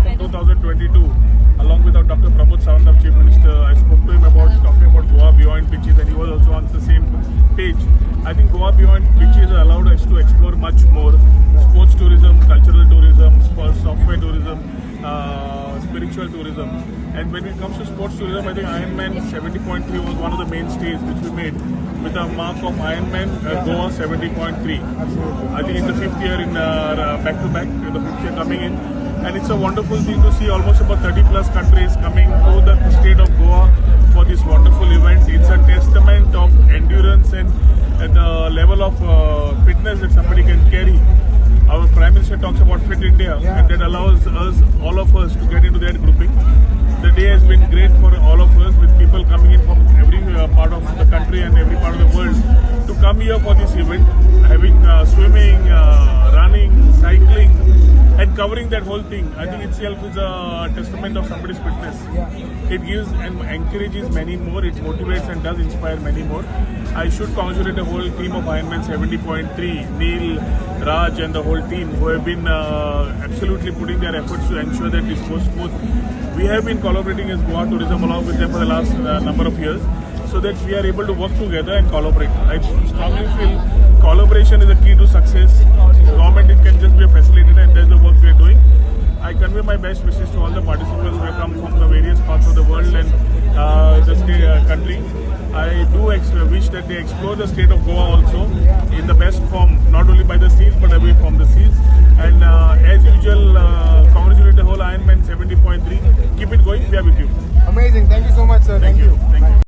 from 2022, along with our Dr. Pramod Sawant, our Chief Minister. I spoke to him about talking about Goa Beyond Beaches, and he was also on the same page. I think Goa Beyond Beaches allowed us to explore much more: sports tourism, cultural tourism, software tourism, spiritual tourism. And when it comes to sports tourism, I think Ironman 70.3 was one of the mainstays which we made with a mark of Ironman Goa 70.3. I think it's the fifth year in back-to-back, the fifth year coming in. And it's a wonderful thing to see almost about 30 plus countries coming to the state of Goa for this wonderful event. It's a testament of endurance and the level of fitness that somebody can carry. Our Prime Minister talks about Fit India, and that allows us, all of us, to get into that grouping. The day has been great for all of us, with people coming in from every part of the country and every part of the world to come here for this event, having swimming, running, cycling, and covering that whole thing. I think itself is a testament of somebody's fitness. It gives and encourages many more, it motivates and does inspire many more. I should congratulate the whole team of Ironman 70.3, Neil, Raj and the whole team who have been absolutely putting their efforts to ensure that this goes smooth. We have been collaborating as Goa Tourism along with them for the last number of years, so that we are able to work together and collaborate. I strongly feel collaboration is the key to success. Government can just be a facilitator, and that's the work we are doing. I convey my best wishes to all the participants who have come from the various parts of the world and the state, country. I do wish that they explore the state of Goa also in the best form, not only by the seas but away from the seas. And as usual, congratulate the whole Ironman 70.3. Keep it going. We are with you. Amazing. Thank you so much, sir. Thank you. Thank you.